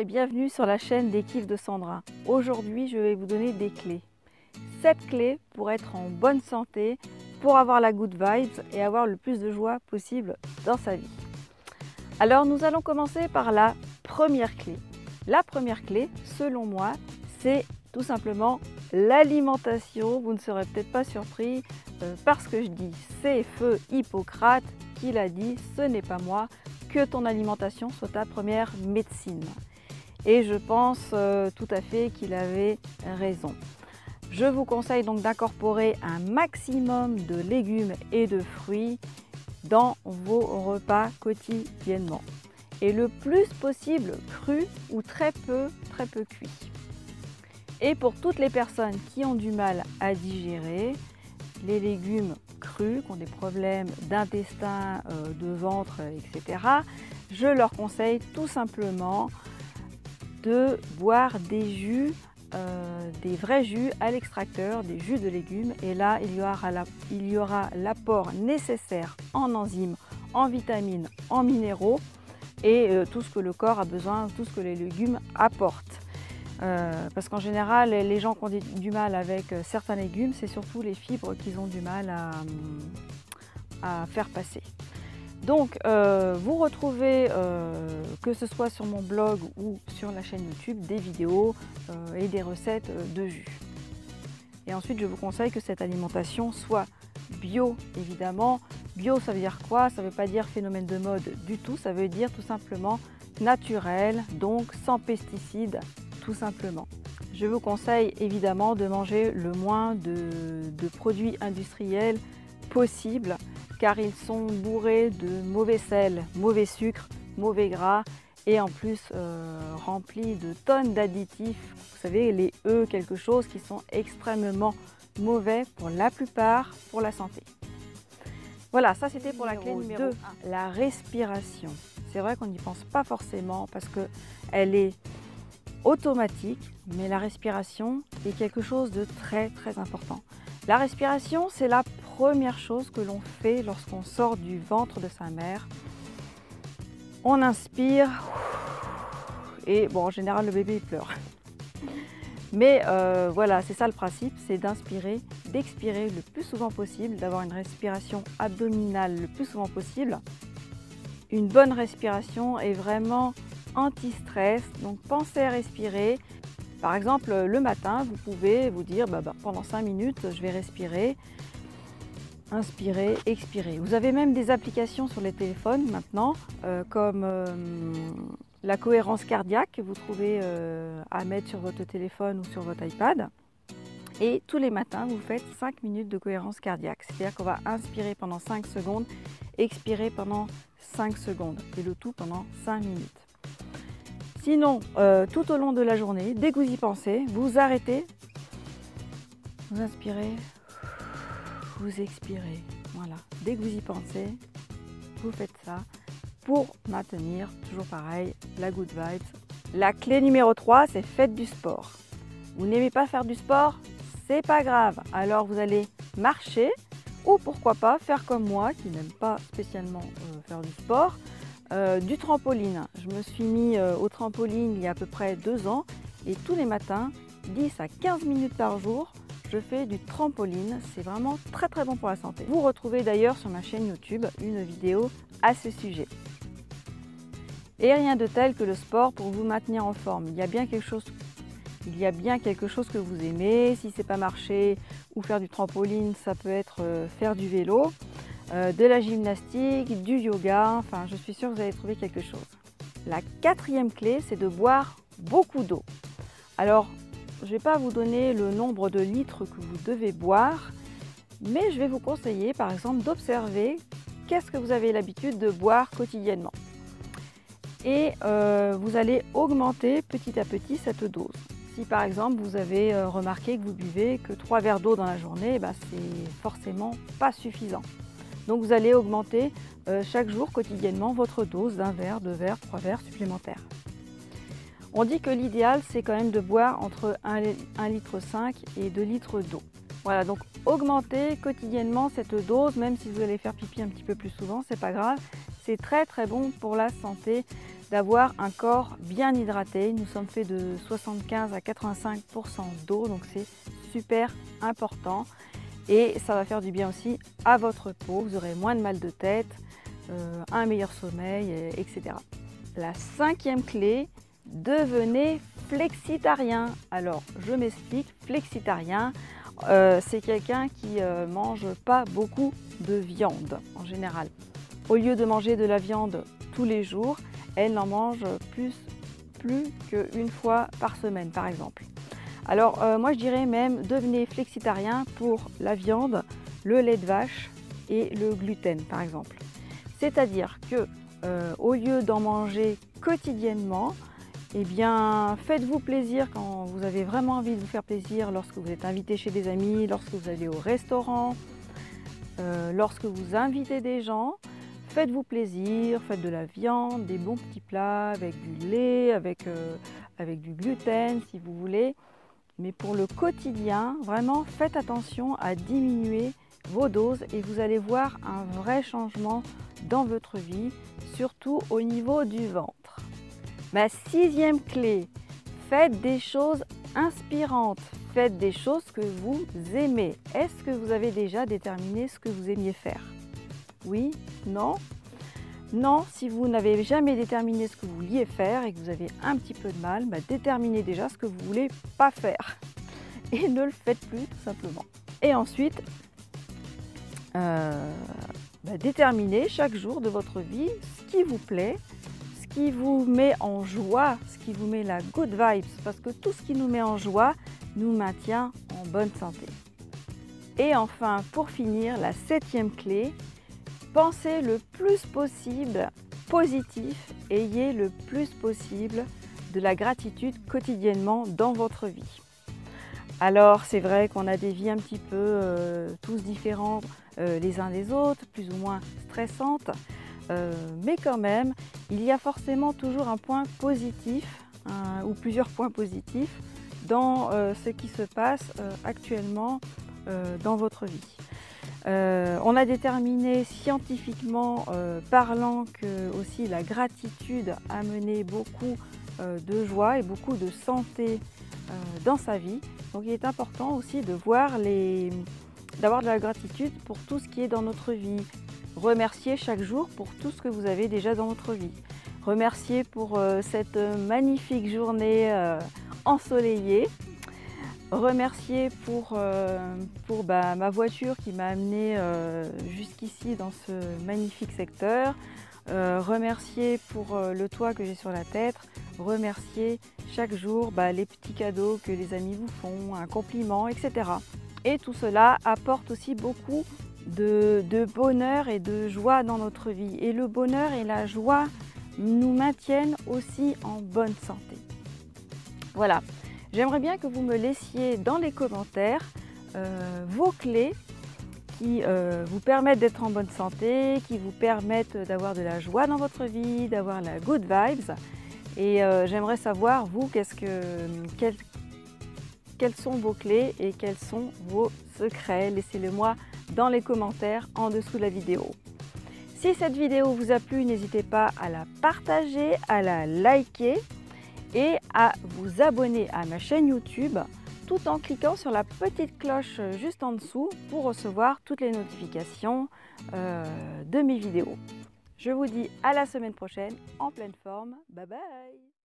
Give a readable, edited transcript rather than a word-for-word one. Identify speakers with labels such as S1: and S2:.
S1: et bienvenue sur la chaîne des Kiffs de Sandra. Aujourd'hui, je vais vous donner des clés. 7 clés pour être en bonne santé, pour avoir la good vibes et avoir le plus de joie possible dans sa vie. Alors, nous allons commencer par la première clé. La première clé, selon moi, c'est tout simplement l'alimentation. Vous ne serez peut-être pas surpris parce que je dis c'est feu Hippocrate qui l'a dit, ce n'est pas moi, que ton alimentation soit ta première médecine. Et je pense tout à fait qu'il avait raison. Je vous conseille donc d'incorporer un maximum de légumes et de fruits dans vos repas quotidiennement. Et le plus possible cru ou très peu cuit. Et pour toutes les personnes qui ont du mal à digérer les légumes crus, qui ont des problèmes d'intestin, de ventre, etc., je leur conseille tout simplement de boire des jus, des vrais jus à l'extracteur, des jus de légumes. Et là, il y aura l'apport nécessaire en enzymes, en vitamines, en minéraux et tout ce que le corps a besoin, tout ce que les légumes apportent. Parce qu'en général, les gens qui ont du mal avec certains légumes, c'est surtout les fibres qu'ils ont du mal à faire passer. Donc, vous retrouvez, que ce soit sur mon blog ou sur la chaîne YouTube, des vidéos et des recettes de jus. Et ensuite, je vous conseille que cette alimentation soit bio, évidemment. Bio, ça veut dire quoi? Ça ne veut pas dire phénomène de mode du tout, ça veut dire tout simplement naturel, donc sans pesticides, tout simplement. Je vous conseille évidemment de manger le moins de produits industriels possible, car ils sont bourrés de mauvais sel, mauvais sucre, mauvais gras et en plus remplis de tonnes d'additifs. Vous savez, les E quelque chose qui sont extrêmement mauvais pour la plupart pour la santé. Voilà, ça c'était pour la clé numéro 1, la respiration. C'est vrai qu'on n'y pense pas forcément parce qu'elle est automatique, mais la respiration est quelque chose de très important. La respiration, c'est la première chose que l'on fait lorsqu'on sort du ventre de sa mère. On inspire et bon, en général le bébé il pleure. Mais voilà, c'est ça le principe, c'est d'inspirer, d'expirer le plus souvent possible, d'avoir une respiration abdominale le plus souvent possible. Une bonne respiration est vraiment anti-stress, donc pensez à respirer. Par exemple, le matin, vous pouvez vous dire pendant 5 minutes, je vais respirer, inspirer, expirer. Vous avez même des applications sur les téléphones maintenant, comme la cohérence cardiaque que vous trouvez à mettre sur votre téléphone ou sur votre iPad. Et tous les matins, vous faites 5 minutes de cohérence cardiaque. C'est-à-dire qu'on va inspirer pendant 5 secondes, expirer pendant 5 secondes et le tout pendant 5 minutes. Sinon, tout au long de la journée, dès que vous y pensez, vous arrêtez, vous inspirez, vous expirez. Voilà, dès que vous y pensez, vous faites ça pour maintenir, toujours pareil, la good vibes. La clé numéro 3, c'est faites du sport. Vous n'aimez pas faire du sport? C'est pas grave. Alors vous allez marcher ou pourquoi pas faire comme moi qui n'aime pas spécialement faire du sport. Du trampoline. Je me suis mis au trampoline il y a à peu près 2 ans et tous les matins, 10 à 15 minutes par jour, je fais du trampoline. C'est vraiment très bon pour la santé. Vous retrouvez d'ailleurs sur ma chaîne YouTube une vidéo à ce sujet. Et rien de tel que le sport pour vous maintenir en forme. Il y a bien quelque chose que vous aimez. Si c'est pas marcher ou faire du trampoline, ça peut être faire du vélo. De la gymnastique, du yoga, enfin je suis sûre que vous allez trouver quelque chose. La 4e clé, c'est de boire beaucoup d'eau. Alors, je ne vais pas vous donner le nombre de litres que vous devez boire, mais je vais vous conseiller par exemple d'observer qu'est-ce que vous avez l'habitude de boire quotidiennement. Et vous allez augmenter petit à petit cette dose. Si par exemple vous avez remarqué que vous buvez que 3 verres d'eau dans la journée, c'est forcément pas suffisant. Donc vous allez augmenter chaque jour, quotidiennement, votre dose d'1 verre, 2 verres, 3 verres supplémentaires. On dit que l'idéal, c'est quand même de boire entre 1,5 litre et 2 litres d'eau. Voilà, donc augmentez quotidiennement cette dose, même si vous allez faire pipi un petit peu plus souvent, c'est pas grave. C'est très bon pour la santé d'avoir un corps bien hydraté. Nous sommes faits de 75 à 85% d'eau, donc c'est super important. Et ça va faire du bien aussi à votre peau. Vous aurez moins de mal de tête, un meilleur sommeil, etc. La cinquième clé, devenez flexitarien. Alors, je m'explique. Flexitarien, c'est quelqu'un qui mange pas beaucoup de viande en général. Au lieu de manger de la viande tous les jours, elle n'en mange plus qu'une fois par semaine, par exemple. Alors, moi je dirais même devenez flexitarien pour la viande, le lait de vache et le gluten, par exemple. C'est-à-dire que au lieu d'en manger quotidiennement, eh bien, faites-vous plaisir quand vous avez vraiment envie de vous faire plaisir, lorsque vous êtes invité chez des amis, lorsque vous allez au restaurant, lorsque vous invitez des gens. Faites-vous plaisir, faites de la viande, des bons petits plats avec du lait, avec du gluten si vous voulez. Mais pour le quotidien, vraiment faites attention à diminuer vos doses et vous allez voir un vrai changement dans votre vie, surtout au niveau du ventre. Ma sixième clé, faites des choses inspirantes, faites des choses que vous aimez. Est-ce que vous avez déjà déterminé ce que vous aimiez faire? Oui? Non? Non, si vous n'avez jamais déterminé ce que vous vouliez faire et que vous avez un petit peu de mal, déterminez déjà ce que vous ne voulez pas faire. Et ne le faites plus tout simplement. Et ensuite, déterminez chaque jour de votre vie ce qui vous plaît, ce qui vous met en joie, ce qui vous met la good vibes. Parce que tout ce qui nous met en joie nous maintient en bonne santé. Et enfin, pour finir, la septième clé, pensez le plus possible positif, ayez le plus possible de la gratitude quotidiennement dans votre vie. Alors c'est vrai qu'on a des vies un petit peu tous différents les uns des autres, plus ou moins stressantes, mais quand même il y a forcément toujours un point positif ou plusieurs points positifs dans ce qui se passe actuellement dans votre vie. On a déterminé scientifiquement parlant que aussi la gratitude amenait beaucoup de joie et beaucoup de santé dans sa vie. Donc il est important aussi de d'avoir de la gratitude pour tout ce qui est dans notre vie. Remerciez chaque jour pour tout ce que vous avez déjà dans votre vie. Remerciez pour cette magnifique journée ensoleillée. Remercier pour ma voiture qui m'a amené jusqu'ici dans ce magnifique secteur. Remercier pour le toit que j'ai sur la tête. Remercier chaque jour les petits cadeaux que les amis vous font, un compliment, etc. Et tout cela apporte aussi beaucoup de bonheur et de joie dans notre vie. Et le bonheur et la joie nous maintiennent aussi en bonne santé. Voilà. J'aimerais bien que vous me laissiez dans les commentaires vos clés qui vous permettent d'être en bonne santé, qui vous permettent d'avoir de la joie dans votre vie, d'avoir la good vibes. Et j'aimerais savoir, vous, quelles sont vos clés et quels sont vos secrets. Laissez-le moi dans les commentaires en dessous de la vidéo. Si cette vidéo vous a plu, n'hésitez pas à la partager, à la liker et à vous abonner à ma chaîne YouTube tout en cliquant sur la petite cloche juste en dessous pour recevoir toutes les notifications de mes vidéos. Je vous dis à la semaine prochaine en pleine forme. Bye bye!